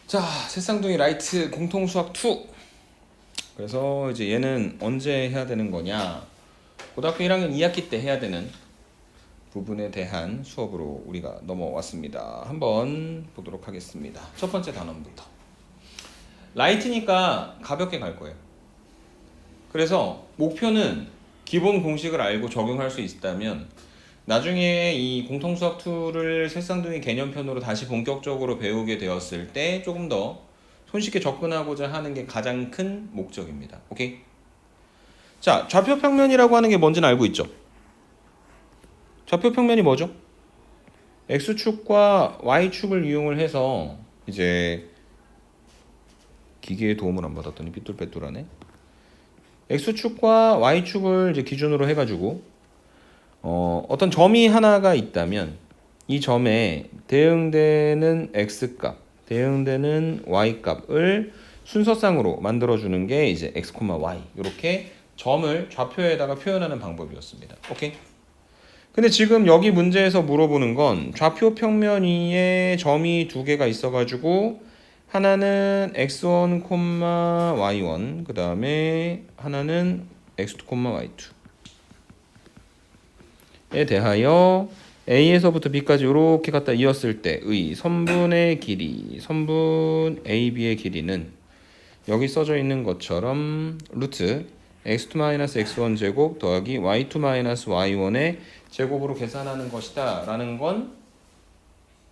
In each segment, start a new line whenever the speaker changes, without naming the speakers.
자, 새쌍둥이 라이트 공통수학 2. 그래서 이제 얘는 언제 해야 되는 거냐? 고등학교 1학년 2학기 때 해야 되는 부분에 대한 수업으로 우리가 넘어왔습니다. 한번 보도록 하겠습니다. 첫 번째 단원부터. 라이트니까 가볍게 갈 거예요. 그래서 목표는 기본 공식을 알고 적용할 수 있다면 나중에 이 공통수학 2를 새쌍둥이 개념편으로 다시 본격적으로 배우게 되었을 때 조금 더 손쉽게 접근하고자 하는 게 가장 큰 목적입니다. 오케이? 자, 좌표평면이라고 하는 게 뭔지는 알고 있죠? 좌표평면이 뭐죠? X축과 Y축을 이용을 해서 이제 기계의 도움을 안 받았더니 삐뚤빼뚤하네. X축과 Y축을 이제 기준으로 해가지고 어떤 점이 하나가 있다면 이 점에 대응되는 X값, 대응되는 Y값을 순서상으로 만들어주는 게 이제 X, Y 이렇게 점을 좌표에다가 표현하는 방법이었습니다. 오케이? 근데 지금 여기 문제에서 물어보는 건 좌표 평면 위에 점이 두 개가 있어가지고 하나는 x1, y1 그 다음에 하나는 x2, y2 에 대하여 A에서부터 B까지 이렇게 갖다 이었을 때의 선분의 길이, 선분 AB의 길이는 여기 써져 있는 것처럼 루트 x2-x1 제곱 더하기 y2-y1의 제곱으로 계산하는 것이다 라는 건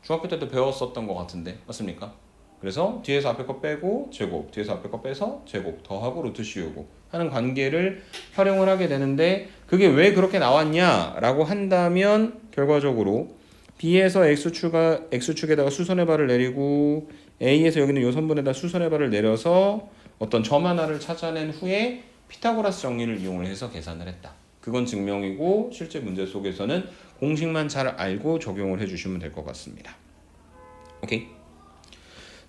중학교 때도 배웠었던 것 같은데 맞습니까? 그래서 뒤에서 앞에 거 빼고 제곱, 뒤에서 앞에 거 빼서 제곱 더하고 루트 씌우고 하는 관계를 활용을 하게 되는데 그게 왜 그렇게 나왔냐 라고 한다면 결과적으로 B에서 X축에다가 수선의 발을 내리고 A에서 여기는 요 선분에다 수선의 발을 내려서 어떤 점 하나를 찾아낸 후에 피타고라스 정리를 이용을 해서 계산을 했다. 그건 증명이고 실제 문제 속에서는 공식만 잘 알고 적용을 해주시면 될 것 같습니다. 오케이?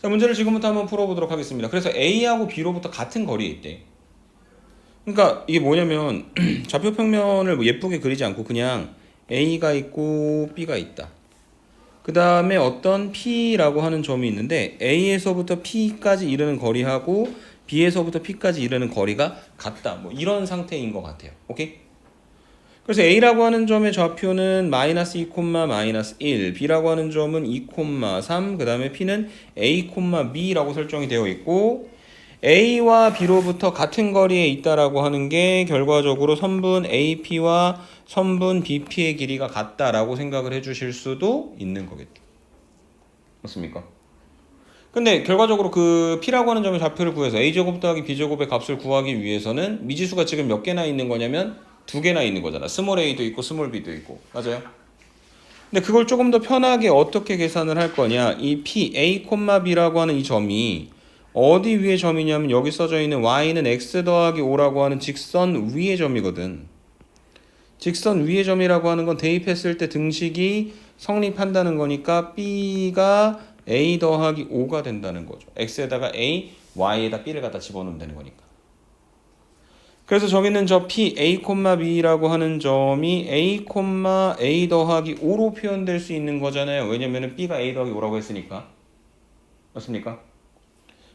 자, 문제를 지금부터 한번 풀어보도록 하겠습니다. 그래서 A하고 B로부터 같은 거리에 있대. 그러니까 이게 뭐냐면 좌표평면을 뭐 예쁘게 그리지 않고 그냥 A가 있고 B가 있다. 그 다음에 어떤 P라고 하는 점이 있는데 A에서부터 P까지 이르는 거리하고 B에서부터 P까지 이르는 거리가 같다. 뭐 이런 상태인 것 같아요. 오케이? 그래서 A라고 하는 점의 좌표는 마이너스 2, 마이너스 1, B라고 하는 점은 2, 3, 그 다음에 P는 A, B라고 설정이 되어 있고 A와 B로부터 같은 거리에 있다라고 하는 게 결과적으로 선분 AP와 선분 BP의 길이가 같다라고 생각을 해주실 수도 있는 거겠죠. 맞습니까? 근데 결과적으로 그 P라고 하는 점의 좌표를 구해서 A제곱 더하기 B제곱의 값을 구하기 위해서는 미지수가 지금 몇 개나 있는 거냐면 두 개나 있는 거잖아. 스몰 a도 있고 스몰 b도 있고. 맞아요? 근데 그걸 조금 더 편하게 어떻게 계산을 할 거냐. 이 P, A, B라고 하는 이 점이 어디 위의 점이냐면 여기 써져 있는 y는 x 더하기 5라고 하는 직선 위의 점이거든. 직선 위의 점이라고 하는 건 대입했을 때 등식이 성립한다는 거니까 B가 A 더하기 5가 된다는 거죠. X에다가 A, Y에다 B를 갖다 집어넣으면 되는 거니까. 그래서 저기는 저 P, A, B라고 하는 점이 A, A 더하기 5로 표현될 수 있는 거잖아요. 왜냐면은 B가 A 더하기 5라고 했으니까. 맞습니까?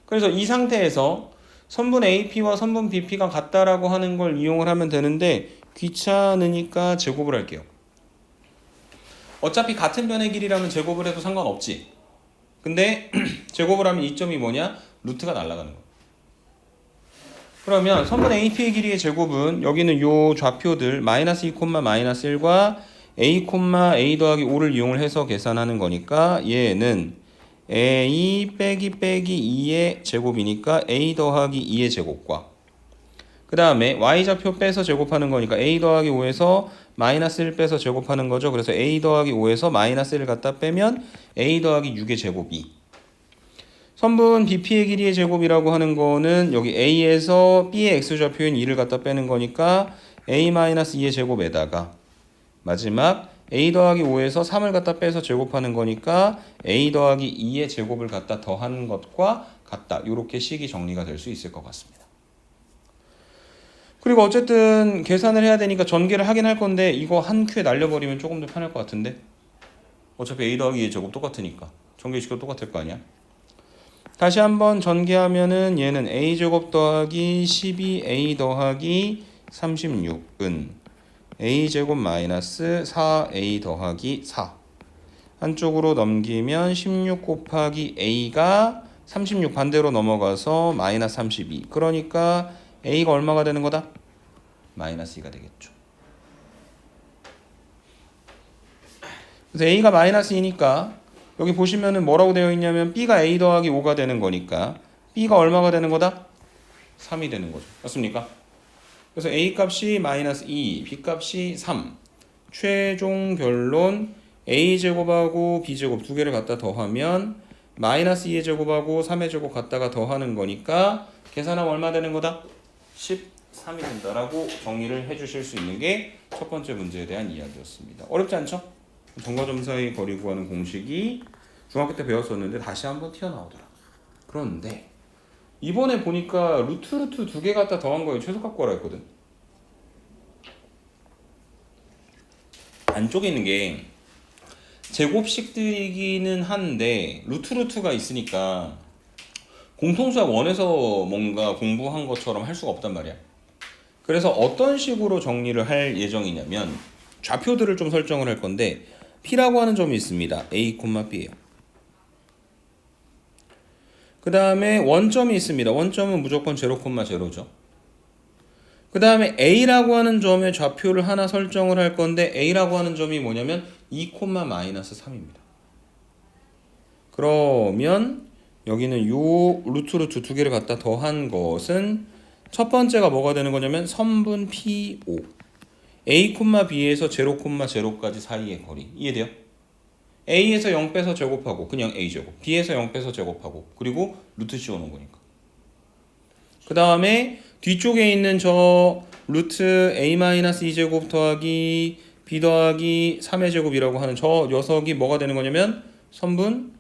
그래서 이 상태에서 선분 AP와 선분 BP가 같다라고 하는 걸 이용을 하면 되는데 귀찮으니까 제곱을 할게요. 어차피 같은 변의 길이라면 제곱을 해도 상관없지. 근데 제곱을 하면 이 점이 뭐냐? 루트가 날아가는 거. 그러면 선분 AP의 길이의 제곱은 여기는 요 좌표들 마이너스 2, 마이너스 1과 A, A 더하기 5를 이용을 해서 계산하는 거니까 얘는 A 빼기 2의 제곱이니까 A 더하기 2의 제곱과 그 다음에 Y좌표 빼서 제곱하는 거니까 A 더하기 5에서 마이너스 1 빼서 제곱하는 거죠. 그래서 A 더하기 5에서 마이너스 1을 갖다 빼면 A 더하기 6의 제곱이 선분 BP의 길이의 제곱이라고 하는 거는 여기 A에서 B의 X좌표인 2를 갖다 빼는 거니까 A-2의 제곱에다가 마지막 A 더하기 5에서 3을 갖다 빼서 제곱하는 거니까 A 더하기 2의 제곱을 갖다 더하는 것과 같다. 이렇게 식이 정리가 될 수 있을 것 같습니다. 그리고 어쨌든 계산을 해야 되니까 전개를 하긴 할 건데 이거 한 큐에 날려버리면 조금 더 편할 것 같은데 어차피 A 더하기 2의 제곱 똑같으니까 전개식도 똑같을 거 아니야. 다시 한번 전개하면은 얘는 a제곱 더하기 12a 더하기 36은 a제곱 마이너스 4a 더하기 4 한쪽으로 넘기면 16 곱하기 a가 36 반대로 넘어가서 마이너스 32 그러니까 a가 얼마가 되는 거다? 마이너스 2가 되겠죠. 그래서 a가 마이너스 2니까 여기 보시면은 뭐라고 되어 있냐면 b가 a 더하기 5가 되는 거니까 b가 얼마가 되는 거다? 3이 되는 거죠. 맞습니까? 그래서 a 값이 마이너스 2, b 값이 3. 최종 결론 a제곱하고 b제곱 두 개를 갖다 더하면 마이너스 2의 제곱하고 3의 제곱 갖다가 더하는 거니까 계산하면 얼마 되는 거다? 13이 된다라고 정리를 해주실 수 있는 게 첫 번째 문제에 대한 이야기였습니다. 어렵지 않죠? 점과점사의 거리 구하는 공식이 중학교 때 배웠었는데 다시 한번 튀어나오더라. 그런데 이번에 보니까 루트 두 개 갖다 더한 거에 최소값 구하라 했거든. 안쪽에 있는 게 제곱식들이기는 한데 루트가 있으니까 공통수학 1에서 뭔가 공부한 것처럼 할 수가 없단 말이야. 그래서 어떤 식으로 정리를 할 예정이냐면 좌표들을 좀 설정을 할 건데 P라고 하는 점이 있습니다. A, B예요. 그 다음에 원점이 있습니다. 원점은 무조건 0,0죠. 그 다음에 A라고 하는 점의 좌표를 하나 설정을 할 건데 A라고 하는 점이 뭐냐면 2,-3입니다. 그러면 여기는 요 루트 두 개를 갖다 더한 것은 첫 번째가 뭐가 되는 거냐면 선분 P5 A, B에서 0,0까지 사이의 거리 이해돼요? A에서 0 빼서 제곱하고 그냥 A제곱 B에서 0 빼서 제곱하고 그리고 루트 씌워놓은 거니까 그 다음에 뒤쪽에 있는 저 루트 A-2제곱 더하기 B 더하기 3의 제곱이라고 하는 저 녀석이 뭐가 되는 거냐면 선분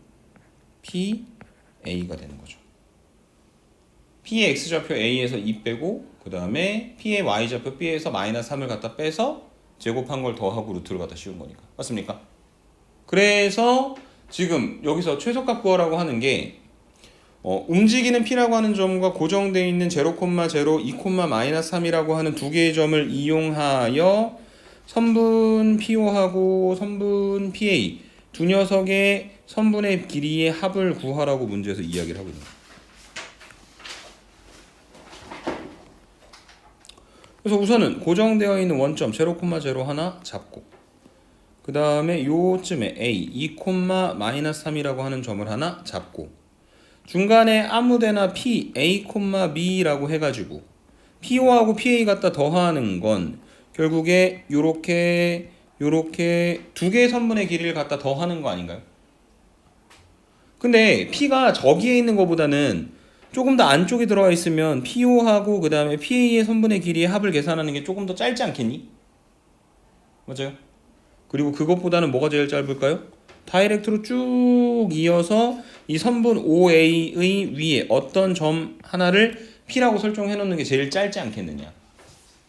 PA가 되는 거죠. P의 X좌표 A에서 2 빼고 그 다음에 P의 Y좌표 B에서 마이너스 3을 갖다 빼서 제곱한 걸 더하고 루트를 갖다 씌운 거니까 맞습니까? 그래서 지금 여기서 최소값 구하라고 하는 게 움직이는 P라고 하는 점과 고정되어 있는 0,0, 2,-3이라고 하는 두 개의 점을 이용하여 선분 PO하고 선분 PA 두 녀석의 선분의 길이의 합을 구하라고 문제에서 이야기를 하고 있는 거예요. 그래서 우선은 고정되어 있는 원점 0,0 하나 잡고 그 다음에 요쯤에 A 2,-3이라고 하는 점을 하나 잡고 중간에 아무데나 P, A, B라고 해가지고 PO하고 PA 갖다 더하는 건 결국에 요렇게 두 개의 선분의 길이를 갖다 더하는 거 아닌가요? 근데 P가 저기에 있는 것보다는 조금 더 안쪽에 들어가 있으면 PO하고 그 다음에 PA의 선분의 길이의 합을 계산하는 게 조금 더 짧지 않겠니? 맞아요? 그리고 그것보다는 뭐가 제일 짧을까요? 다이렉트로 쭉 이어서 이 선분 OA의 위에 어떤 점 하나를 P라고 설정해 놓는 게 제일 짧지 않겠느냐.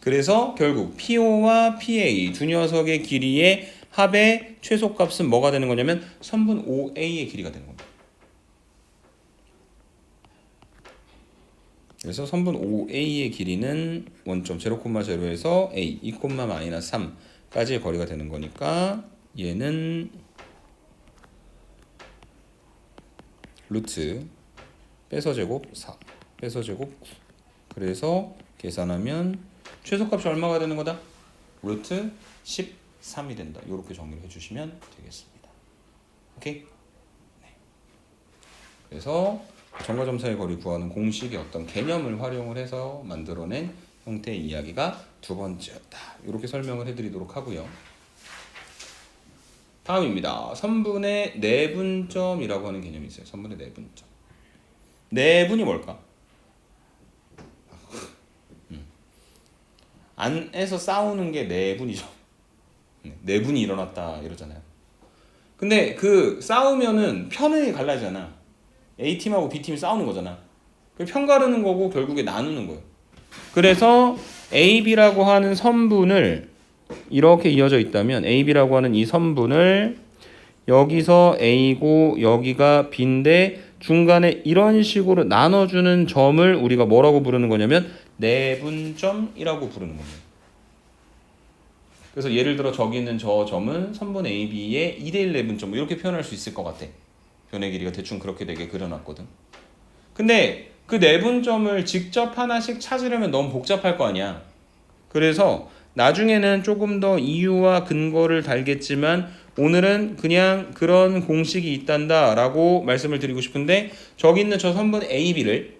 그래서 결국 PO와 PA 두 녀석의 길이의 합의 최소값은 뭐가 되는 거냐면 선분 OA의 길이가 되는 겁니다. 그래서 선분 OA의 길이는 원점 0,0에서 A 2,-3까지의 거리가 되는 거니까 얘는 루트 빼서 제곱 4 빼서 제곱 9 그래서 계산하면 최소값이 얼마가 되는 거다? 루트 13이 된다. 이렇게 정리를 해주시면 되겠습니다. 오케이? 네. 그래서 점과점사의 거리 구하는 공식의 어떤 개념을 활용을 해서 만들어낸 형태의 이야기가 두 번째였다. 이렇게 설명을 해드리도록 하고요. 다음입니다. 선분의 내분점이라고 하는 개념이 있어요. 선분의 내분점. 내분이 뭘까? 안에서 싸우는 게 내분이죠. 내분이 일어났다 이러잖아요. 근데 그 싸우면은 편을 갈라지잖아. A팀하고 B팀이 싸우는 거잖아. 편 가르는 거고 결국에 나누는 거예요. 그래서 AB라고 하는 선분을 이렇게 이어져 있다면 AB라고 하는 이 선분을 여기서 A고 여기가 B인데 중간에 이런 식으로 나눠주는 점을 우리가 뭐라고 부르는 거냐면 내분점이라고 부르는 겁니다. 그래서 예를 들어 저기 있는 저 점은 선분 AB의 2대1 내분점 이렇게 표현할 수 있을 것 같아. 변의 길이가 대충 그렇게 되게 그려놨거든. 근데 그 내분점을 직접 하나씩 찾으려면 너무 복잡할 거 아니야. 그래서 나중에는 조금 더 이유와 근거를 달겠지만 오늘은 그냥 그런 공식이 있단다 라고 말씀을 드리고 싶은데 저기 있는 저 선분 AB를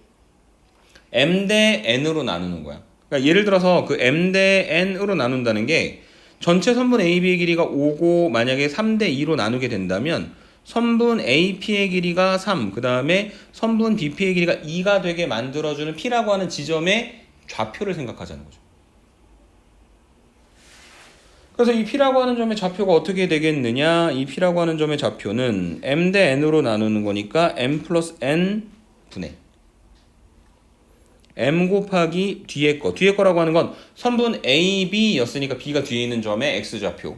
M 대 N으로 나누는 거야. 그러니까 예를 들어서 그 M 대 N으로 나눈다는 게 전체 선분 AB의 길이가 5고 만약에 3 대 2로 나누게 된다면 선분 AP의 길이가 3, 그 다음에 선분 BP의 길이가 2가 되게 만들어주는 P라고 하는 지점의 좌표를 생각하자는 거죠. 그래서 이 P라고 하는 점의 좌표가 어떻게 되겠느냐? 이 P라고 하는 점의 좌표는 M 대 N으로 나누는 거니까 M 플러스 N 분의 M 곱하기 뒤에 거. 뒤에 거라고 하는 건 선분 AB였으니까 B가 뒤에 있는 점의 X좌표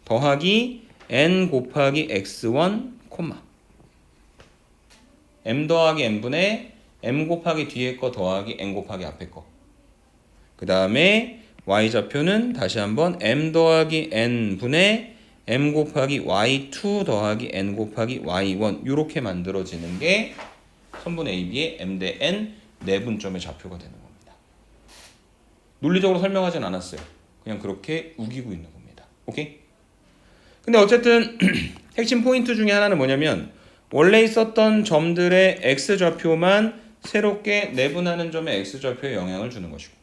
더하기 N 곱하기 X1, M 더하기 N분의 M 곱하기 뒤에 거 더하기 N 곱하기 앞에 거. 그 다음에 Y좌표는 다시 한번 M 더하기 N분의 M 곱하기 Y2 더하기 N 곱하기 Y1 이렇게 만들어지는 게 선분 AB의 M 대 N 내분점의 좌표가 되는 겁니다. 논리적으로 설명하진 않았어요. 그냥 그렇게 우기고 있는 겁니다. 오케이? 근데 어쨌든 핵심 포인트 중에 하나는 뭐냐면 원래 있었던 점들의 X좌표만 새롭게 내분하는 점의 X좌표에 영향을 주는 것이고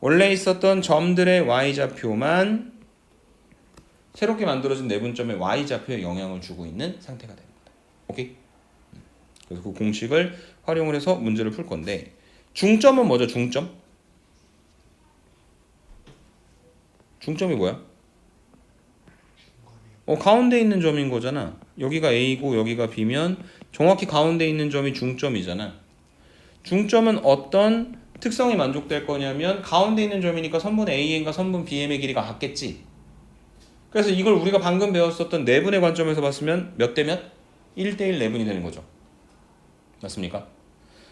원래 있었던 점들의 Y좌표만 새롭게 만들어진 내분점의 Y좌표에 영향을 주고 있는 상태가 되는 거다. 오케이? 그래서 그 공식을 활용을 해서 문제를 풀 건데 중점은 뭐죠? 중점? 중점이 뭐야? 가운데 있는 점인 거잖아. 여기가 A고 여기가 B면 정확히 가운데 있는 점이 중점이잖아. 중점은 어떤 특성이 만족될 거냐면 가운데 있는 점이니까 선분 AN과 선분 BM의 길이가 같겠지. 그래서 이걸 우리가 방금 배웠었던 내분의 관점에서 봤으면 몇 대 몇? 1대1 내분이 되는 거죠. 맞습니까?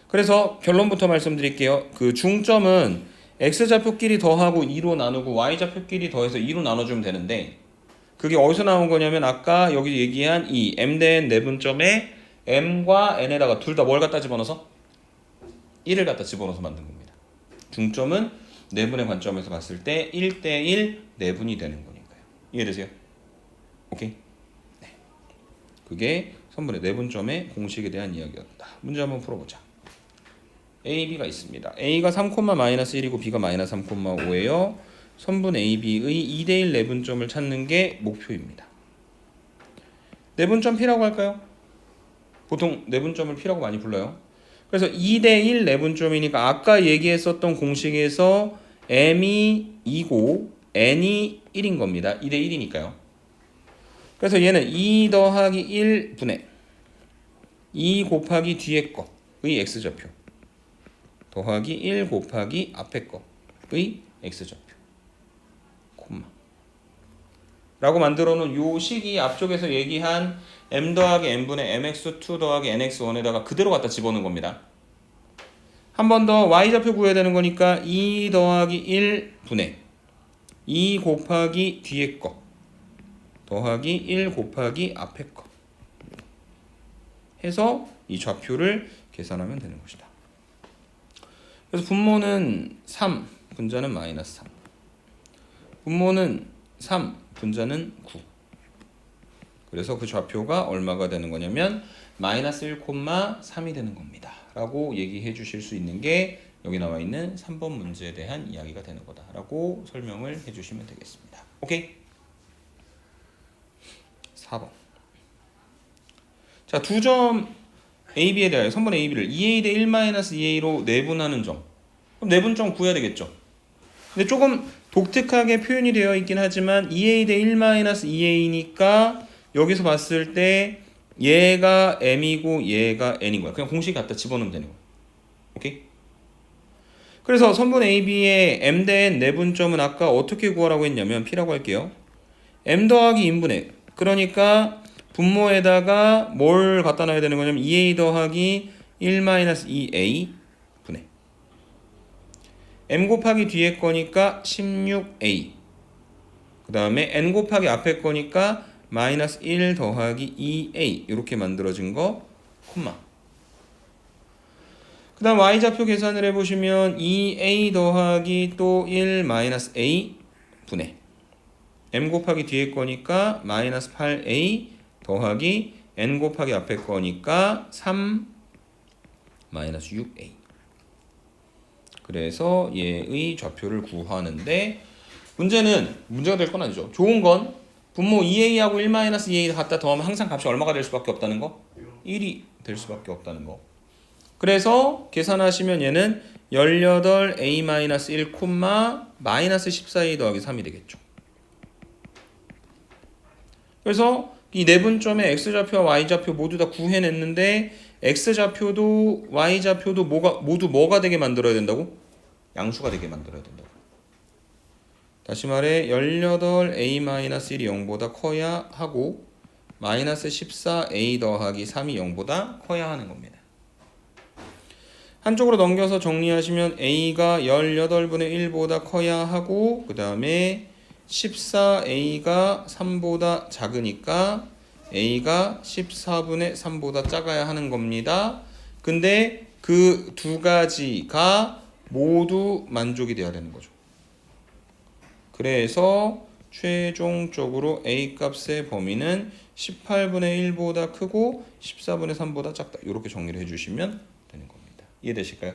그래서 결론부터 말씀드릴게요. 그 중점은 X좌표끼리 더하고 2로 나누고 Y좌표끼리 더해서 2로 나눠주면 되는데 그게 어디서 나온 거냐면 아까 여기 얘기한 이 M 대 N 내분점에 M과 N에다가 둘 다 뭘 갖다 집어넣어서? 1을 갖다 집어넣어서 만든 겁니다. 중점은 내분의 관점에서 봤을 때 1대1 내분이 되는 거니까요. 이해되세요? 오케이? 네. 그게 선분의 내분점의 공식에 대한 이야기였다. 문제 한번 풀어보자. A, B가 있습니다. A가 3,-1이고 B가 -3,5예요. 선분 AB의 2대1 내분점을 찾는 게 목표입니다. 내분점 P라고 할까요? 보통 내분점을 P라고 많이 불러요. 그래서 2대1 내분점이니까 아까 얘기했었던 공식에서 M이 2고 N이 1인 겁니다. 2대1이니까요. 그래서 얘는 2 더하기 1 분의 2 곱하기 뒤에 거의 X좌표 더하기 1 곱하기 앞에 거의 X좌표 라고 만들어 놓은 요 식이 앞쪽에서 얘기한 M 더하기 N분의 MX2 더하기 NX1에다가 그대로 갖다 집어넣은 겁니다. 한 번 더 Y좌표 구해야 되는 거니까 2 더하기 1 분의 2 곱하기 뒤에 거 더하기 1 곱하기 앞에 거 해서 이 좌표를 계산하면 되는 것이다. 그래서 분모는 3, 분자는 -3. 분모는 3, 분자는 9. 그래서 그 좌표가 얼마가 되는 거냐면 -1,3이 되는 겁니다. 라고 얘기해 주실 수 있는 게 여기 나와 있는 3번 문제에 대한 이야기가 되는 거다. 라고 설명을 해 주시면 되겠습니다. 오케이? 4번. 자, 두 점 AB에 대하여 선분 AB를 2A 대 1-2A로 내분하는 점. 그럼 내분점 구해야 되겠죠. 근데 조금 독특하게 표현이 되어 있긴 하지만 2A 대 1-2A니까 여기서 봤을 때 얘가 M이고 얘가 N인 거야. 그냥 공식 갖다 집어넣으면 되는 거야. 오케이? 그래서 선분 AB의 M 대 N 내분점은 아까 어떻게 구하라고 했냐면 P라고 할게요. M 더하기 인분의 그러니까 분모에다가 뭘 갖다 놔야 되는 거냐면 2a 더하기 1-2a 분의 m 곱하기 뒤에 거니까 16a 그 다음에 n 곱하기 앞에 거니까 마이너스 1 더하기 2a 이렇게 만들어진 거 콤마. 그 다음 y좌표 계산을 해보시면 2a 더하기 또 1 마이너스 a 분의 m 곱하기 뒤에 거니까 마이너스 8a 더하기 n 곱하기 앞에 거니까 3 마이너스 6a. 그래서 얘의 좌표를 구하는데 문제가 될 건 아니죠. 좋은 건 분모 2a하고 1-2a 갖다 더하면 항상 값이 얼마가 될 수밖에 없다는 거? 1이 될 수밖에 없다는 거. 그래서 계산하시면 얘는 18a-1, 마이너스 14a 더하기 3이 되겠죠. 그래서 이 내분점의 x좌표와 y좌표 모두 다 구해냈는데 x좌표도 y좌표도 모두 뭐가 되게 만들어야 된다고? 양수가 되게 만들어야 된다고. 다시 말해 18a-1이 0보다 커야 하고 마이너스 14a 더하기 3이 0보다 커야 하는 겁니다. 한쪽으로 넘겨서 정리하시면 a가 18분의 1보다 커야 하고 그 다음에 14a가 3보다 작으니까 a가 14분의 3보다 작아야 하는 겁니다. 근데 그 두 가지가 모두 만족이 돼야 되는 거죠. 그래서 최종적으로 a 값의 범위는 18분의 1보다 크고 14분의 3보다 작다. 이렇게 정리를 해주시면 되는 겁니다. 이해되실까요?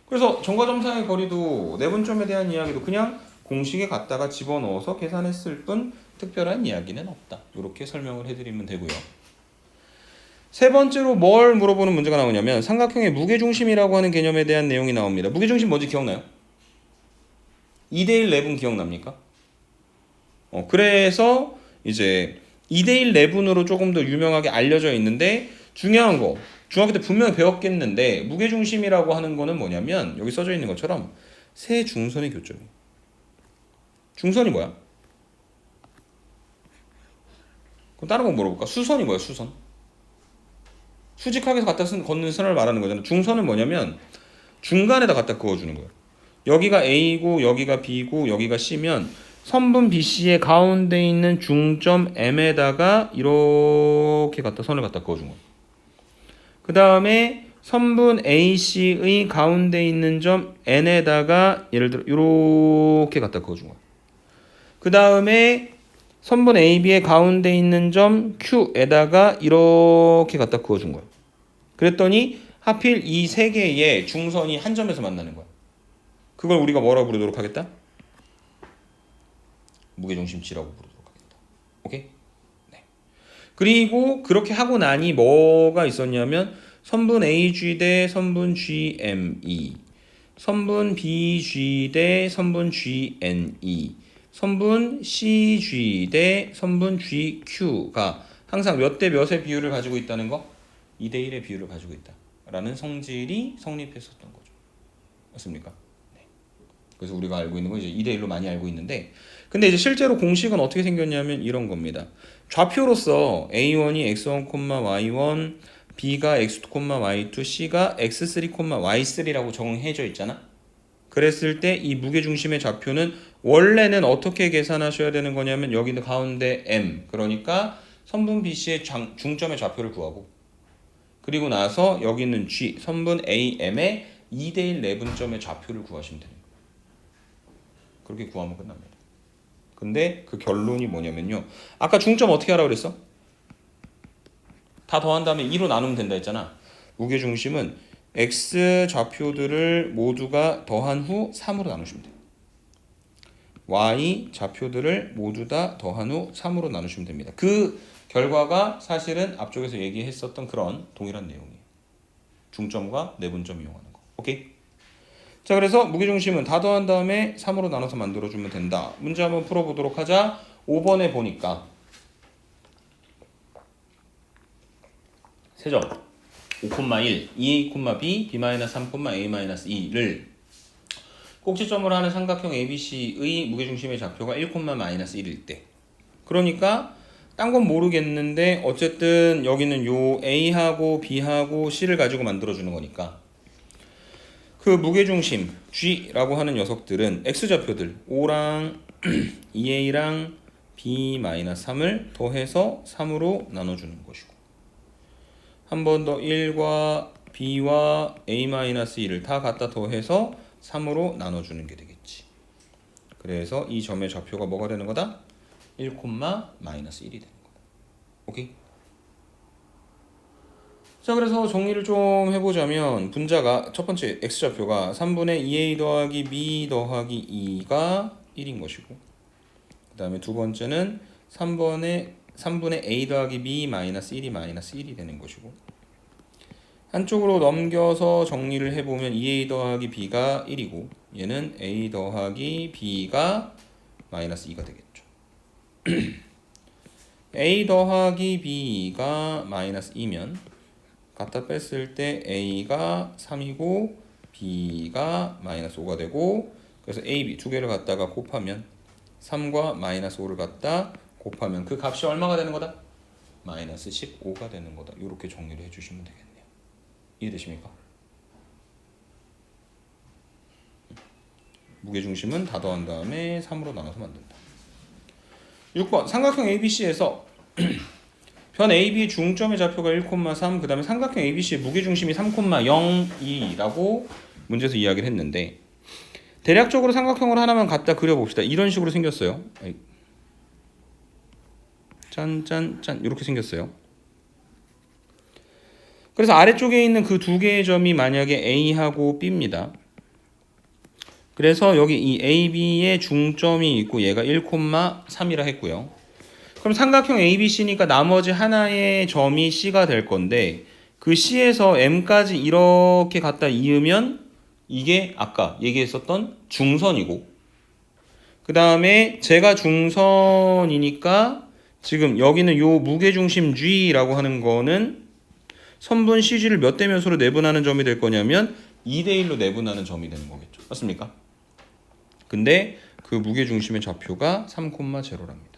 그래서 점과점상의 거리도 내분점에 대한 이야기도 그냥 공식에 갖다가 집어넣어서 계산했을 뿐 특별한 이야기는 없다. 이렇게 설명을 해드리면 되고요. 세 번째로 뭘 물어보는 문제가 나오냐면 삼각형의 무게중심이라고 하는 개념에 대한 내용이 나옵니다. 무게중심 뭔지 기억나요? 2대1 내분 기억납니까? 그래서 이제 2대1 내분으로 조금 더 유명하게 알려져 있는데 중요한 거 중학교 때 분명히 배웠겠는데 무게중심이라고 하는 거는 뭐냐면 여기 써져 있는 것처럼 세 중선의 교점이에요. 중선이 뭐야? 그럼 다른 거 물어볼까? 수선이 뭐야? 수선? 수직하게 갖다 걷는 선을 말하는 거잖아. 중선은 뭐냐면 중간에다 갖다 그어주는 거예요. 여기가 A고 여기가 B고 여기가 C면 선분 BC의 가운데 있는 중점 M에다가 이렇게 갖다 선을 갖다 그어준 거예요. 그 다음에 선분 AC의 가운데 있는 점 N에다가 예를 들어 이렇게 갖다 그어준 거예요. 그 다음에 선분 AB의 가운데 있는 점 Q에다가 이렇게 갖다 그어준 거예요. 그랬더니 하필 이 세 개의 중선이 한 점에서 만나는 거야. 그걸 우리가 뭐라고 부르도록 하겠다? 무게중심치라고 부르도록 하겠다. 오케이? 네. 그리고 그렇게 하고 나니 뭐가 있었냐면 선분 AG 대 선분 GME, 선분 BG 대 선분 GNE, 선분 CG 대 선분 GQ가 항상 몇 대 몇의 비율을 가지고 있다는 거? 2대 1의 비율을 가지고 있다라는 성질이 성립했었던 거죠. 맞습니까? 네. 그래서 우리가 알고 있는 건 이제 2대 1로 많이 알고 있는데 근데 이제 실제로 공식은 어떻게 생겼냐면 이런 겁니다. 좌표로서 A1이 x1, y1, B가 x2, y2, C가 x3, y3라고 정해져 있잖아. 그랬을 때 이 무게중심의 좌표는 원래는 어떻게 계산하셔야 되는 거냐면 여기는 가운데 M 그러니까 선분 BC의 중점의 좌표를 구하고 그리고 나서 여기 있는 G 선분 AM의 2대1 내분점의 좌표를 구하시면 되는 거예요. 그렇게 구하면 끝납니다. 근데 그 결론이 뭐냐면요. 아까 중점 어떻게 하라고 그랬어? 다 더한 다음에 2로 나누면 된다 했잖아. 무게중심은 X 좌표들을 모두가 더한 후 3으로 나누시면 돼요. Y 좌표들을 모두 다 더한 후 3으로 나누시면 됩니다. 그 결과가 사실은 앞쪽에서 얘기했었던 그런 동일한 내용이에요. 중점과 내분점 이용하는 거. 오케이? 자, 그래서 무게중심은 다 더한 다음에 3으로 나눠서 만들어주면 된다. 문제 한번 풀어보도록 하자. 5번에 보니까 세점 5,1, 2a, b, b-3, a-2를 꼭지점으로 하는 삼각형 ABC의 무게중심의 좌표가 1, -1일 때 그러니까 딴 건 모르겠는데 어쨌든 여기는 요 A하고 B하고 C를 가지고 만들어주는 거니까 그 무게중심 G라고 하는 녀석들은 X좌표들 5랑 2A랑 B-3을 더해서 3으로 나눠주는 것이고 한 번 더 1과 B와 A-1을 다 갖다 더해서 3으로 나눠주는 게 되겠지. 그래서 이 점의 좌표가 뭐가 되는 거다? 1, -1이 되는 거다. 오케이? 자, 그래서 정리를 좀 해보자면 분자가 첫 번째 x좌표가 3분의 2a 더하기 b 더하기 2가 1인 것이고 그 다음에 두 번째는 3분의 a 더하기 b 마이너스 1이 마이너스 1이 되는 것이고 한쪽으로 넘겨서 정리를 해보면 2a 더하기 b가 1이고 얘는 a 더하기 b가 마이너스 2가 되겠죠. a 더하기 b가 마이너스 2면 갖다 뺐을 때 a가 3이고 b가 마이너스 5가 되고 그래서 a, b 두 개를 갖다가 곱하면 3과 마이너스 5를 갖다 곱하면 그 값이 얼마가 되는 거다? 마이너스 15가 되는 거다. 이렇게 정리를 해주시면 되겠네요. 이해되십니까? 무게중심은 다 더한 다음에 3으로 나눠서 만든다. 6번 삼각형 ABC에서 변 AB의 중점의 좌표가 1,3 그 다음에 삼각형 ABC의 무게중심이 3,02라고 문제에서 이야기를 했는데 대략적으로 삼각형을 하나만 갖다 그려봅시다. 이런 식으로 생겼어요. 짠짠짠 이렇게 생겼어요. 그래서 아래쪽에 있는 그 두 개의 점이 만약에 A하고 B입니다. 그래서 여기 이 AB의 중점이 있고 얘가 1,3이라 했고요. 그럼 삼각형 ABC니까 나머지 하나의 점이 C가 될 건데 그 C에서 M까지 이렇게 갖다 이으면 이게 아까 얘기했었던 중선이고 그 다음에 제가 중선이니까 지금 여기는 요 무게중심 G라고 하는 거는 선분 CG를 몇 대 몇으로 내분하는 점이 될 거냐면 2대 1로 내분하는 점이 되는 거겠죠. 맞습니까? 근데 그 무게중심의 좌표가 3,0랍니다.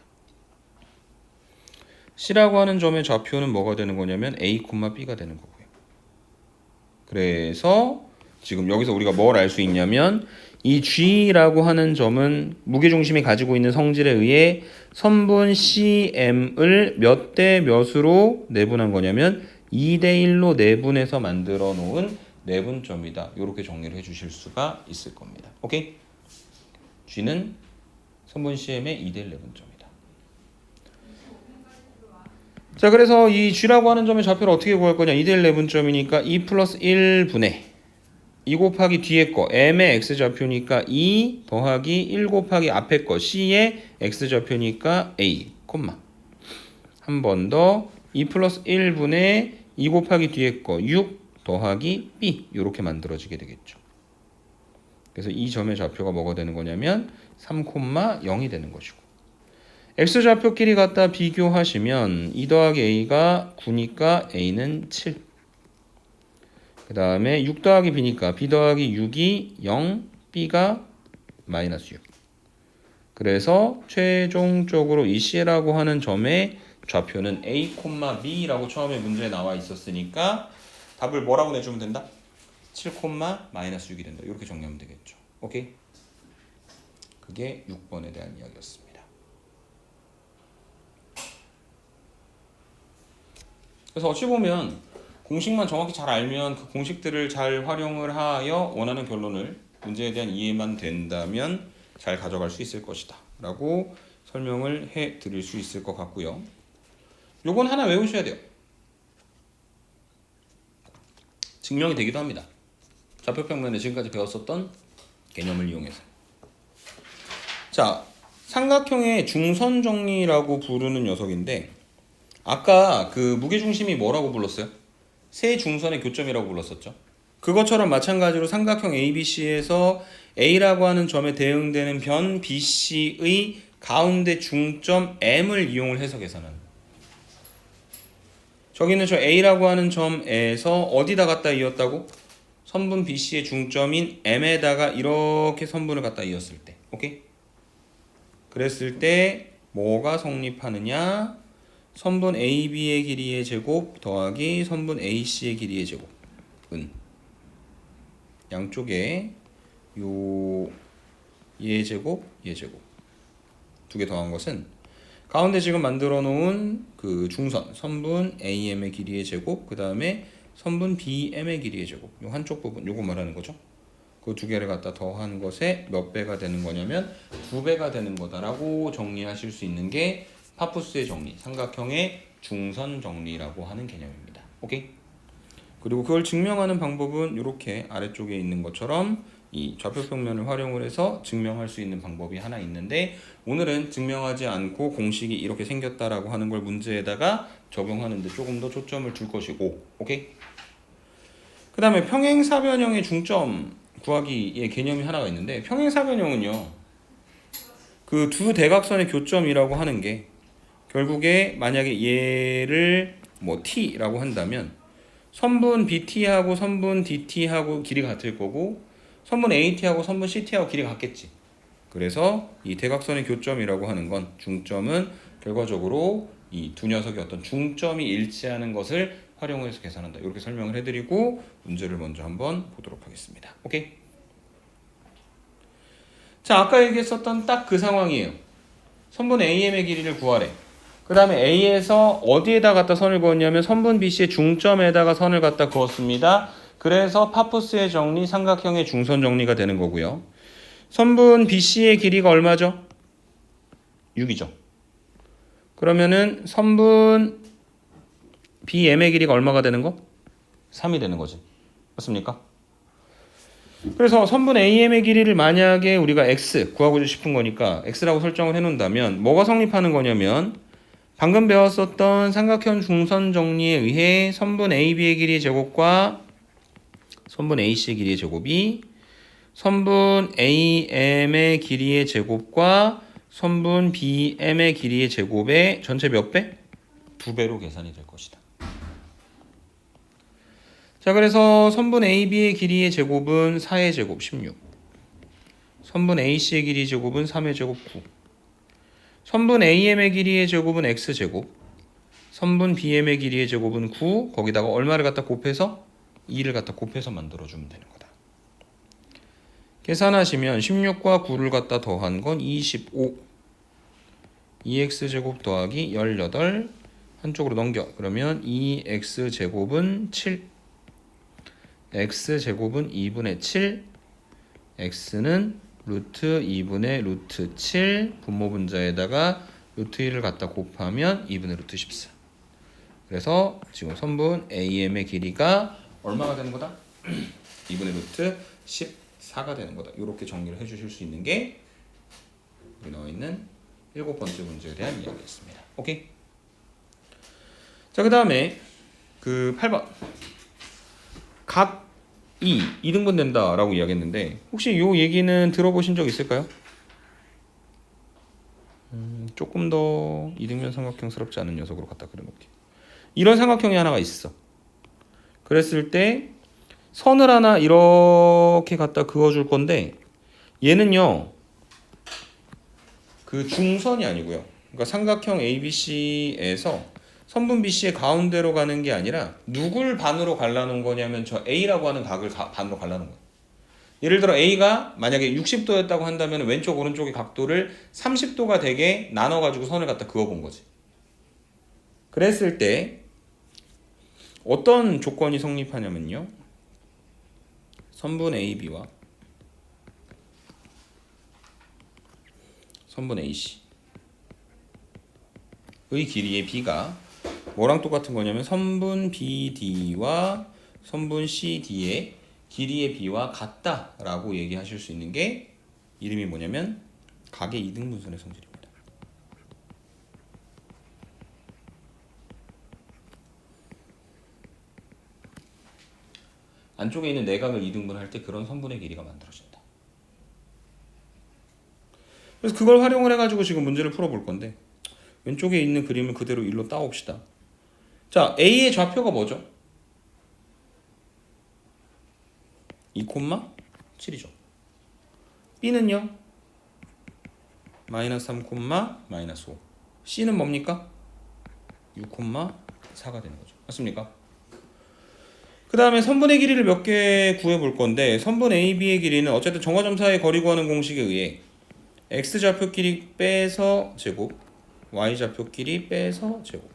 C라고 하는 점의 좌표는 뭐가 되는 거냐면 A, B가 되는 거고요. 그래서 지금 여기서 우리가 뭘 알 수 있냐면 이 G라고 하는 점은 무게중심이 가지고 있는 성질에 의해 선분 CM을 몇 대 몇으로 내분한 거냐면 2대 1로 내분해서 만들어 놓은 내분점이다. 이렇게 정리를 해주실 수가 있을 겁니다. 오케이? G는 선분 CM의 2대 1 내분점이다. 자, 그래서 이 G라고 하는 점의 좌표를 어떻게 구할 거냐? 2대 1 내분점이니까 2 플러스 1분의 2 곱하기 뒤에 거 M의 X좌표니까 2 더하기 1 곱하기 앞에 거 C의 X좌표니까 A, 한 번 더 2 플러스 1분의 2 곱하기 뒤에 거 6 더하기 B 이렇게 만들어지게 되겠죠. 그래서 이 점의 좌표가 뭐가 되는 거냐면 3,0이 되는 것이고 X좌표끼리 갖다 비교하시면 2 더하기 A가 9니까 A는 7 그 다음에 6 더하기 B니까 B 더하기 6이 0 B가 마이너스 6 그래서 최종적으로 이 C라고 하는 점의 좌표는 A, B라고 처음에 문제에 나와 있었으니까 답을 뭐라고 내주면 된다? 7, 마이너스 6이 된다. 이렇게 정리하면 되겠죠. 오케이? 그게 6번에 대한 이야기였습니다. 그래서 어찌 보면 공식만 정확히 잘 알면 그 공식들을 잘 활용을 하여 원하는 결론을 문제에 대한 이해만 된다면 잘 가져갈 수 있을 것이다 라고 설명을 해 드릴 수 있을 것 같고요. 요건 하나 외우셔야 돼요. 증명이 되기도 합니다. 좌표평면에 지금까지 배웠었던 개념을 이용해서. 자, 삼각형의 중선 정리라고 부르는 녀석인데 아까 그 무게중심이 뭐라고 불렀어요? 세 중선의 교점이라고 불렀었죠. 그것처럼 마찬가지로 삼각형 ABC에서 A라고 하는 점에 대응되는 변 BC의 가운데 중점 M을 이용을 해서 계산하는. 저기는 저 A라고 하는 점에서 어디다 갖다 이었다고? 선분 BC의 중점인 M에다가 이렇게 선분을 갖다 이었을 때. 오케이? 그랬을 때 뭐가 성립하느냐? 선분 AB의 길이의 제곱 더하기 선분 AC의 길이의 제곱은 양쪽에 요 얘 제곱, 얘 제곱 두 개 더한 것은 가운데 지금 만들어 놓은 그 중선 선분 AM의 길이의 제곱 그 다음에 선분 BM의 길이의 제곱 요 한쪽 부분 요거 말하는 거죠. 그 두 개를 갖다 더한 것에 몇 배가 되는 거냐면 2배가 되는 거다라고 정리하실 수 있는 게 파푸스의 정리, 삼각형의 중선 정리라고 하는 개념입니다. 오케이? 그리고 그걸 증명하는 방법은 이렇게 아래쪽에 있는 것처럼 이 좌표평면을 활용을 해서 증명할 수 있는 방법이 하나 있는데 오늘은 증명하지 않고 공식이 이렇게 생겼다라고 하는 걸 문제에다가 적용하는 데 조금 더 초점을 둘 것이고 오케이? 그 다음에 평행사변형의 중점 구하기의 개념이 하나가 있는데 평행사변형은요 그 두 대각선의 교점이라고 하는 게 결국에 만약에 얘를 뭐 t라고 한다면 선분 BT하고 선분 DT하고 길이가 같을 거고 선분 AT하고 선분 CT하고 길이가 같겠지. 그래서 이 대각선의 교점이라고 하는 건 중점은 결과적으로 이 두 녀석의 어떤 중점이 일치하는 것을 활용해서 계산한다. 이렇게 설명을 해드리고 문제를 먼저 한번 보도록 하겠습니다. 오케이? 자, 아까 얘기했었던 딱 그 상황이에요. 선분 AM의 길이를 구하래. 그 다음에 A에서 어디에다 갖다 선을 그었냐면 선분 BC의 중점에다가 선을 갖다 그었습니다. 그래서 파푸스의 정리, 삼각형의 중선 정리가 되는 거고요. 선분 BC의 길이가 얼마죠? 6이죠. 그러면은 선분 BM의 길이가 얼마가 되는 거? 3이 되는 거지. 맞습니까? 그래서 선분 AM의 길이를 만약에 우리가 X 구하고 싶은 거니까 X라고 설정을 해놓는다면 뭐가 성립하는 거냐면 방금 배웠었던 삼각형 중선 정리에 의해 선분 AB의 길이의 제곱과 선분 AC의 길이의 제곱이 선분 AM의 길이의 제곱과 선분 BM의 길이의 제곱의 전체 몇 배? 2배로 계산이 될 것이다. 자, 그래서 선분 AB의 길이의 제곱은 4의 제곱 16. 선분 AC의 길이의 제곱은 3의 제곱 9. 선분 AM의 길이의 제곱은 X제곱. 선분 BM의 길이의 제곱은 9. 거기다가 얼마를 갖다 곱해서? 2를 갖다 곱해서 만들어주면 되는 거다. 계산하시면 16과 9를 갖다 더한 건 25. 2X제곱 더하기 18. 한쪽으로 넘겨. 그러면 2X제곱은 7. X제곱은 2분의 7. X는 루트 2분의 루트 7 분모분자에다가 루트 1을 갖다 곱하면 2분의 루트 14. 그래서 지금 선분 AM의 길이가 얼마가 되는 거다? 2분의 루트 14가 되는 거다. 이렇게 정리를 해주실 수 있는 게 여기 나와 있는 7번째 문제에 대한 이야기였습니다. 오케이? 자, 그 다음에 그 8번 각 2등분 된다라고 이야기했는데 혹시 이 얘기는 들어보신 적 있을까요? 조금 더 이등변 삼각형스럽지 않은 녀석으로 갖다 그려놓게. 이런 삼각형이 하나가 있어. 그랬을 때 선을 하나 이렇게 갖다 그어줄 건데 얘는요 그 중선이 아니고요. 그러니까 삼각형 ABC에서 선분 BC의 가운데로 가는 게 아니라 누굴 반으로 갈라놓은 거냐면 저 A라고 하는 각을 반으로 갈라놓은 거예요. 예를 들어 A가 만약에 60도였다고 한다면 왼쪽 오른쪽의 각도를 30도가 되게 나눠가지고 선을 갖다 그어본 거지. 그랬을 때 어떤 조건이 성립하냐면요. 선분 AB와 선분 AC의 길이의 B가 뭐랑 똑같은 거냐면 선분 BD와 선분 CD의 길이의 B와 같다라고 얘기하실 수 있는 게 이름이 뭐냐면 각의 이등분선의 성질입니다. 안쪽에 있는 내각을 이등분할 때 그런 선분의 길이가 만들어진다. 그래서 그걸 활용을 해가지고 지금 문제를 풀어볼 건데 왼쪽에 있는 그림을 그대로 일로 따옵시다. 자, A의 좌표가 뭐죠? 2,7이죠. B는요? -3, -5. C는 뭡니까? 6,4가 되는 거죠. 맞습니까? 그 다음에 선분의 길이를 몇 개 구해볼 건데 선분 AB의 길이는 어쨌든 정과점 사이의 거리 구하는 공식에 의해 X좌표 길이 빼서 제곱 Y좌표 길이 빼서 제곱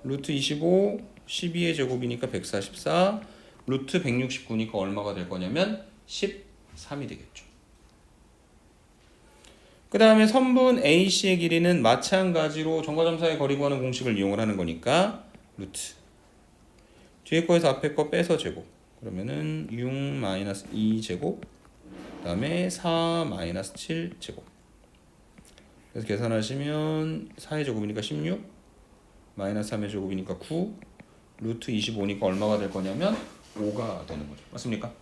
루트 25 12의 제곱이니까 144 루트 169니까 얼마가 될 거냐면 13이 되겠죠. 그 다음에 선분 AC의 길이는 마찬가지로 정과점 사이의 거리 구하는 공식을 이용을 하는 거니까 루트 뒤에 거에서 앞에 거 빼서 제곱 그러면은 6-2 제곱 그 다음에 4-7 제곱 그래서 계산하시면 4의 제곱이니까 16 마이너스 3의 제곱이니까 9 루트 25니까 얼마가 될 거냐면 5가 되는 거죠. 맞습니까?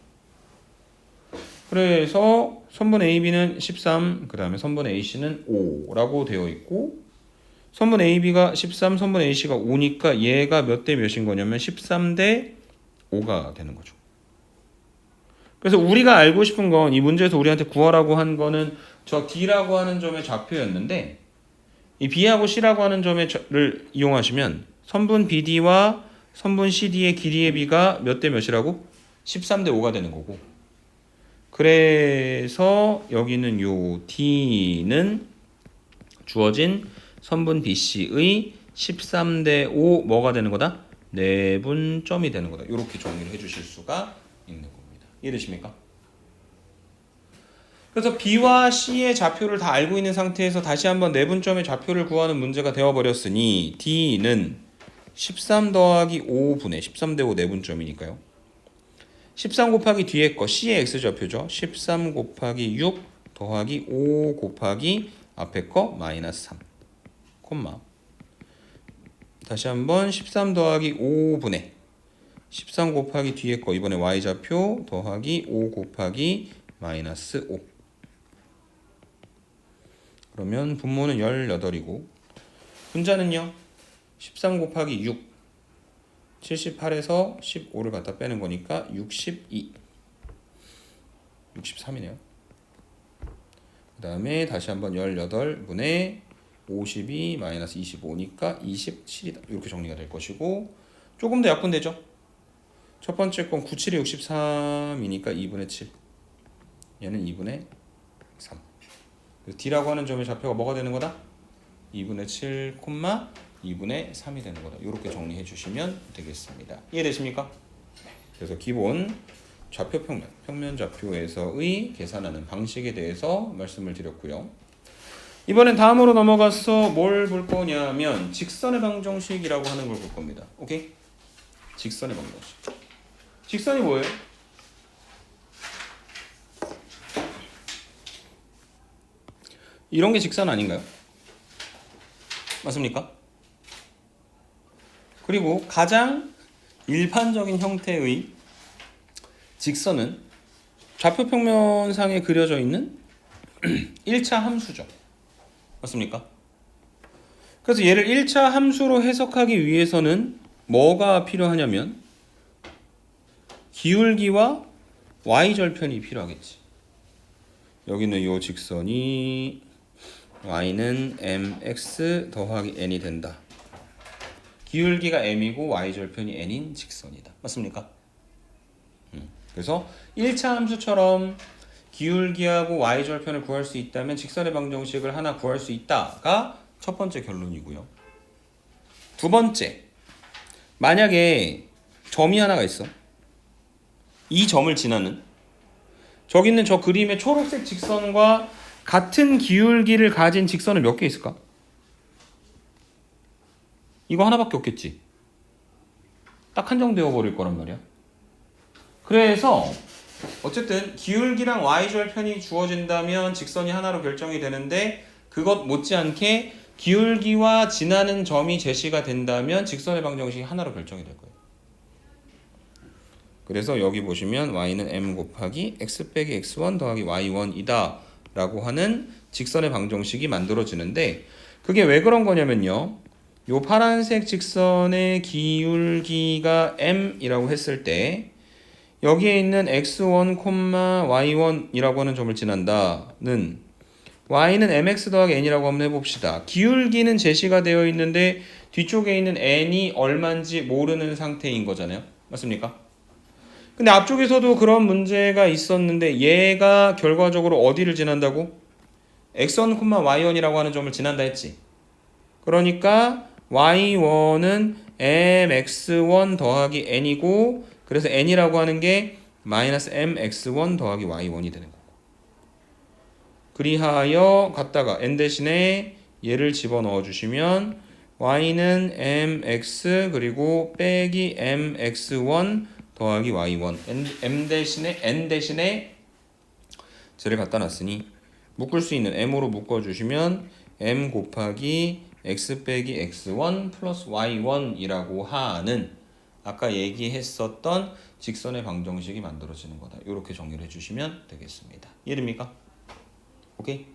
그래서 선분 AB는 13 그 다음에 선분 AC는 5라고 되어 있고 선분 AB가 13 선분 AC가 5니까 얘가 몇 대 몇인 거냐면 13대 5가 되는 거죠. 그래서 우리가 알고 싶은 건 이 문제에서 우리한테 구하라고 한 거는 저 D라고 하는 점의 좌표였는데 이 B하고 C라고 하는 점을 이용하시면 선분 BD와 선분 CD의 길이의 비가 몇 대 몇이라고? 13대 5가 되는 거고 그래서 여기는 요 D는 주어진 선분 BC의 13대 5 뭐가 되는 거다? 내분점이 되는 거다. 이렇게 정리를 해주실 수가 있는 겁니다. 이해되십니까? 그래서 B와 C의 좌표를 다 알고 있는 상태에서 다시 한번 내분점의 좌표를 구하는 문제가 되어버렸으니 D는 13 더하기 5분의 13대 5 내분점이니까요. 13 곱하기 뒤에 거 C의 X좌표죠. 13 곱하기 6 더하기 5 곱하기 앞에 거 마이너스 3 콤마 다시 한번 13 더하기 5분의 13 곱하기 뒤에 거 이번에 Y좌표 더하기 5 곱하기 마이너스 5 그러면 분모는 18이고 분자는요 13 곱하기 6 78에서 15를 갖다 빼는 거니까 62 63이네요. 그 다음에 다시 한번 18분의 52 마이너스 25니까 27이다. 이렇게 정리가 될 것이고 조금 더 약분되죠. 첫 번째 건 97에 63이니까 2분의 7 얘는 2분의 3 D라고 하는 점의 좌표가 뭐가 되는 거다? 2분의 7, 2분의 3이 되는 거다. 이렇게 정리해 주시면 되겠습니다. 이해되십니까? 그래서 기본 좌표 평면, 평면 좌표에서의 계산하는 방식에 대해서 말씀을 드렸고요. 이번엔 다음으로 넘어가서 뭘 볼 거냐면 직선의 방정식이라고 하는 걸 볼 겁니다. 오케이? 직선의 방정식. 직선이 뭐예요? 이런 게 직선 아닌가요? 맞습니까? 그리고 가장 일반적인 형태의 직선은 좌표 평면상에 그려져 있는 1차 함수죠. 맞습니까? 그래서 얘를 1차 함수로 해석하기 위해서는 뭐가 필요하냐면 기울기와 y절편이 필요하겠지. 여기는 이 직선이 y는 mx 더하기 n이 된다. 기울기가 m이고 y절편이 n인 직선이다. 맞습니까? 그래서 1차 함수처럼 기울기하고 y절편을 구할 수 있다면 직선의 방정식을 하나 구할 수 있다가 첫 번째 결론이고요. 두 번째, 만약에 점이 하나가 있어. 이 점을 지나는 저기 있는 저 그림의 초록색 직선과 같은 기울기를 가진 직선은 몇 개 있을까? 이거 하나밖에 없겠지. 딱 한정되어 버릴 거란 말이야. 그래서 어쨌든 기울기랑 y절편이 주어진다면 직선이 하나로 결정이 되는데 그것 못지않게 기울기와 지나는 점이 제시가 된다면 직선의 방정식이 하나로 결정이 될 거예요. 그래서 여기 보시면 y는 m 곱하기 x 빼기 x1 더하기 y1이다 라고 하는 직선의 방정식이 만들어지는데 그게 왜 그런 거냐면요. 요 파란색 직선의 기울기가 m이라고 했을 때 여기에 있는 x1, y1이라고 하는 점을 지난다는 y는 mx 더하기 n이라고 한번 해봅시다. 기울기는 제시가 되어 있는데 뒤쪽에 있는 n이 얼마인지 모르는 상태인 거잖아요. 맞습니까? 근데 앞쪽에서도 그런 문제가 있었는데 얘가 결과적으로 어디를 지난다고? x1, y1이라고 하는 점을 지난다 했지. 그러니까 y1은 mx1 더하기 n이고 그래서 n이라고 하는 게 마이너스 mx1 더하기 y1이 되는 거고. 그리하여 갖다가 n 대신에 얘를 집어넣어 주시면 y는 mx 그리고 빼기 mx1 더하기 y1 n 대신에 쟤를 갖다 놨으니 묶을 수 있는 m으로 묶어주시면 m 곱하기 x 빼기 x1 플러스 y1이라고 하는 아까 얘기했었던 직선의 방정식이 만들어지는 거다. 이렇게 정리를 해주시면 되겠습니다. 이해됩니까? 오케이?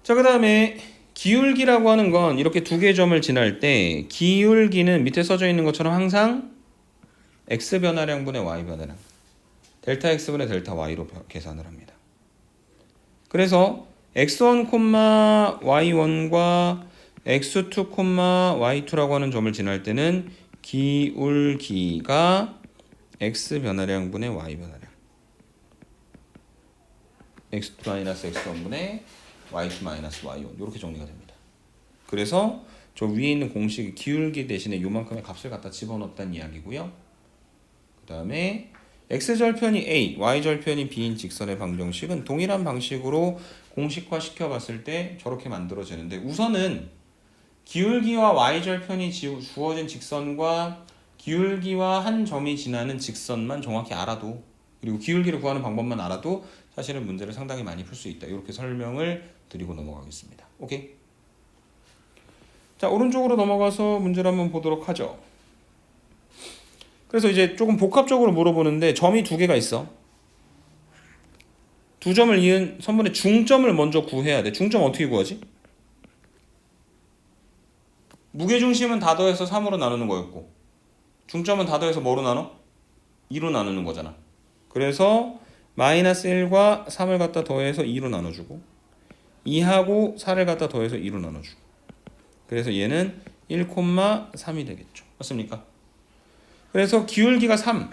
자, 그 다음에 기울기라고 하는 건 이렇게 두 개의 점을 지날 때 기울기는 밑에 써져 있는 것처럼 항상 x 변화량분의 y 변화량 델타 x분의 델타 y로 계산을 합니다. 그래서 x1, y1과 x2, y2라고 하는 점을 지날 때는 기울기가 x 변화량분의 y 변화량 x2-x1분의 y2-y1 이렇게 정리가 됩니다. 그래서 저 위에 있는 공식이 기울기 대신에 요만큼의 값을 갖다 집어넣었다는 이야기고요. 그 다음에 x절편이 a, y절편이 b인 직선의 방정식은 동일한 방식으로 공식화 시켜봤을 때 저렇게 만들어지는데 우선은 기울기와 y절편이 주어진 직선과 기울기와 한 점이 지나는 직선만 정확히 알아도 그리고 기울기를 구하는 방법만 알아도 사실은 문제를 상당히 많이 풀 수 있다. 이렇게 설명을 드리고 넘어가겠습니다. 오케이? 자, 오른쪽으로 넘어가서 문제를 한번 보도록 하죠. 그래서 이제 조금 복합적으로 물어보는데 점이 두 개가 있어. 두 점을 이은 선분의 중점을 먼저 구해야 돼. 중점 어떻게 구하지? 무게중심은 다 더해서 3으로 나누는 거였고 중점은 다 더해서 뭐로 나눠? 2로 나누는 거잖아. 그래서 마이너스 1과 3을 갖다 더해서 2로 나눠주고 2하고 4를 갖다 더해서 2로 나눠주고 그래서 얘는 1,3이 되겠죠. 맞습니까? 그래서 기울기가 3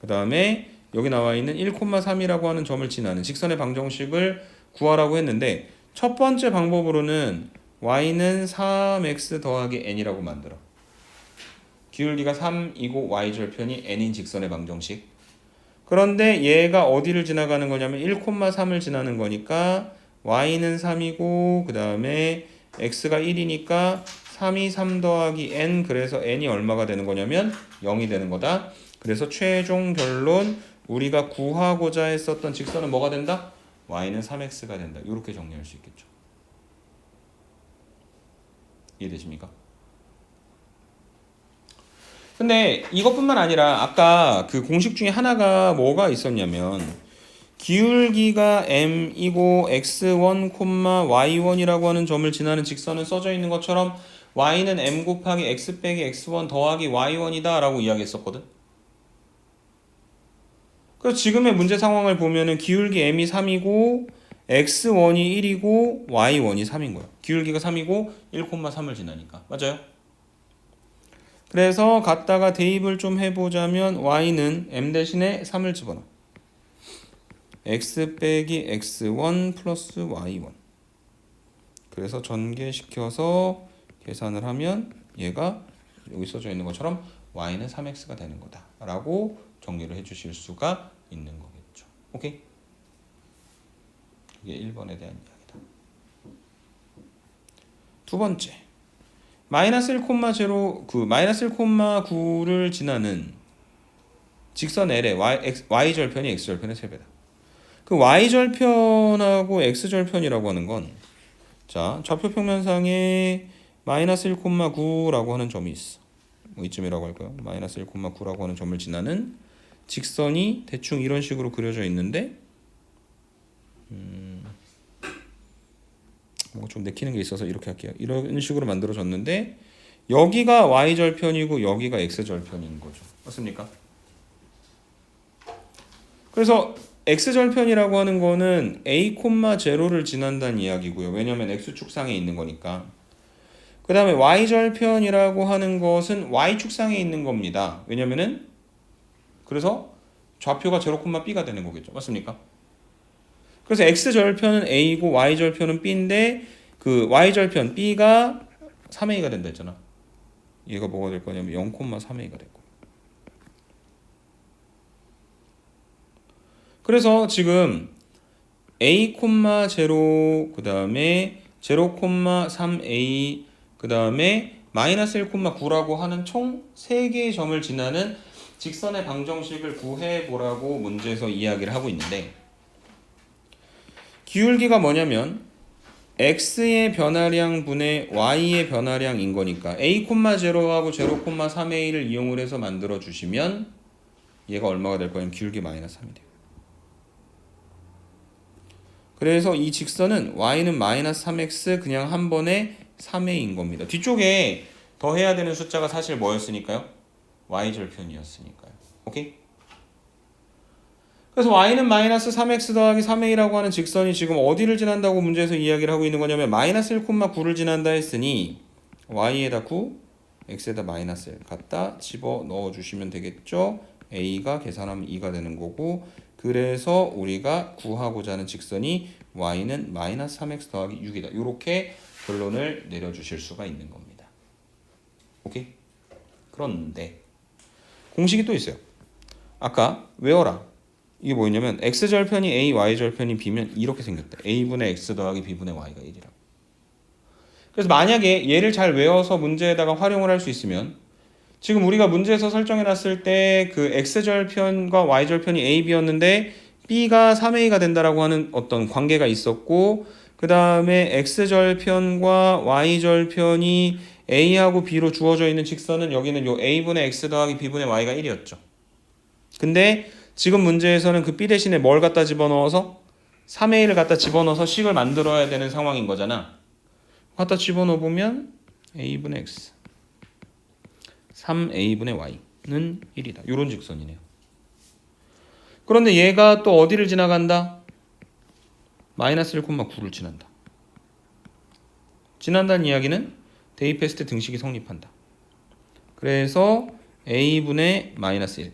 그 다음에 여기 나와 있는 1,3이라고 하는 점을 지나는 직선의 방정식을 구하라고 했는데 첫 번째 방법으로는 y는 3x 더하기 n이라고 만들어. 기울기가 3이고 y절편이 n인 직선의 방정식. 그런데 얘가 어디를 지나가는 거냐면 1,3을 지나는 거니까 y는 3이고 그 다음에 x가 1이니까 3이 3 더하기 n 그래서 n이 얼마가 되는 거냐면 0이 되는 거다. 그래서 최종 결론 우리가 구하고자 했었던 직선은 뭐가 된다? y는 3x가 된다. 이렇게 정리할 수 있겠죠. 이해되십니까? 근데 이것뿐만 아니라 아까 그 공식 중에 하나가 뭐가 있었냐면 기울기가 m이고 x1, y1이라고 하는 점을 지나는 직선은 써져 있는 것처럼 y는 m 곱하기 x 빼기 x1 더하기 y1이다 라고 이야기했었거든. 그래서 지금의 문제 상황을 보면은 기울기 m이 3이고 x1이 1이고 y1이 3인 거야. 기울기가 3이고 1,3을 지나니까. 맞아요? 그래서 갖다가 대입을 좀 해보자면 y는 m 대신에 3을 집어넣어. x 빼기 x1 플러스 y1. 그래서 전개시켜서 계산을 하면 얘가 여기 써져 있는 것처럼 y는 3x가 되는 거다 라고 정리를 해주실 수가 있는 거겠죠. 오케이? 이게 1번에 대한 이야기다. 두 번째 마이너스 1,0 마이너스 1,9를 지나는 직선 L의 y절편이 x절편의 3배다. 그 y절편하고 x절편이라고 하는 건 자, 좌표 평면상에 마이너스 1,9라고 하는 점이 있어. 뭐 이쯤이라고 할까요? 마이너스 1,9라고 하는 점을 지나는 직선이 대충 이런 식으로 그려져 있는데 뭔가 좀 내키는 게 있어서 이렇게 할게요. 이런 식으로 만들어졌는데 여기가 y절편이고 여기가 x절편인 거죠. 맞습니까? 그래서 x절편이라고 하는 거는 a, 0를 지난다는 이야기고요. 왜냐면 x축상에 있는 거니까. 그 다음에 y절편이라고 하는 것은 y축상에 있는 겁니다. 왜냐면은 그래서 좌표가 0,b가 되는 거겠죠. 맞습니까? 그래서 x절편은 a고 y절편은 b인데 그 y절편 b가 3a가 된다 했잖아. 얘가 뭐가 될 거냐면 0,3a가 될 거예요. 그래서 지금 a, 0, 그 다음에 0,3a, 그 다음에 마이너스 1,9라고 하는 총 3개의 점을 지나는 직선의 방정식을 구해보라고 문제에서 이야기를 하고 있는데, 기울기가 뭐냐면 x의 변화량 분의 y의 변화량인 거니까 a, 0하고 0,3a를 이용을 해서 만들어 주시면 얘가 얼마가 될 거냐면 기울기 마이너스 3이 돼요. 그래서 이 직선은 y는 마이너스 3x 그냥 한 번에 3a인 겁니다. 뒤쪽에 더해야 되는 숫자가 사실 뭐였으니까요? y절편이었으니까요. 오케이? 그래서 y는 마이너스 3x 더하기 3a라고 하는 직선이 지금 어디를 지난다고 문제에서 이야기를 하고 있는 거냐면 마이너스 1,9를 지난다 했으니 y에다 9, x에다 마이너스 1 갖다 집어 넣어 주시면 되겠죠. a가 계산하면 2가 되는 거고, 그래서 우리가 구하고자 하는 직선이 y는 마이너스 3x 더하기 6이다. 이렇게 결론을 내려주실 수가 있는 겁니다. 오케이? 그런데 공식이 또 있어요. 아까 외워라. 이게 뭐였냐면 x절편이 a, y절편이 b면 이렇게 생겼다. a분의 x 더하기 b분의 y가 1이라고. 그래서 만약에 얘를 잘 외워서 문제에다가 활용을 할 수 있으면, 지금 우리가 문제에서 설정해놨을 때 그 x절편과 y절편이 a, b였는데 b가 3a가 된다라고 하는 어떤 관계가 있었고, 그 다음에 x절편과 y절편이 a하고 b로 주어져 있는 직선은 여기는 요 a분의 x 더하기 b분의 y가 1이었죠. 근데 지금 문제에서는 그 b 대신에 뭘 갖다 집어넣어서 3a를 갖다 집어넣어서 식을 만들어야 되는 상황인 거잖아. 갖다 집어넣어 보면 a분의 x 3a분의 y는 1이다. 이런 직선이네요. 그런데 얘가 또 어디를 지나간다? 마이너스 1,9를 지난다. 지난다는 이야기는 대입했을 때 등식이 성립한다. 그래서 a분의 마이너스 1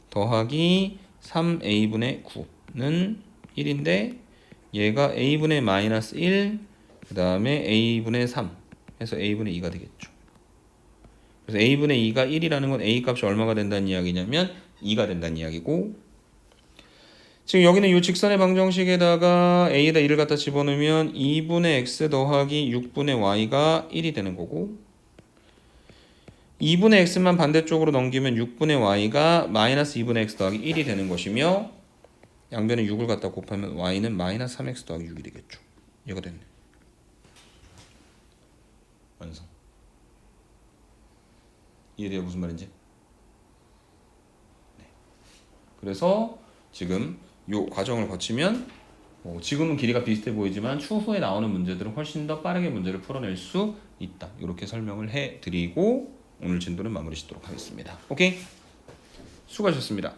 더하기 3a분의 9는 1인데 얘가 a분의 마이너스 1, 그 다음에 a분의 3 해서 a분의 2가 되겠죠. 그래서 a분의 2가 1이라는 건 a 값이 얼마가 된다는 이야기냐면 2가 된다는 이야기고, 지금 여기는 이 직선의 방정식에다가 a에다 1을 갖다 집어넣으면 2분의 x 더하기 6분의 y가 1이 되는 거고, 2분의 x만 반대쪽으로 넘기면 6분의 y가 마이너스 2분의 x 더하기 1이 되는 것이며, 양변에 6을 갖다 곱하면 y는 마이너스 3x 더하기 6이 되겠죠. 얘가 됐네. 완성. 이해돼요? 무슨 말인지? 네. 그래서 지금 요 과정을 거치면 지금은 길이가 비슷해 보이지만 추후에 나오는 문제들은 훨씬 더 빠르게 문제를 풀어낼 수 있다. 이렇게 설명을 해드리고 오늘 진도는 마무리 짓도록 하겠습니다. 오케이? 수고하셨습니다.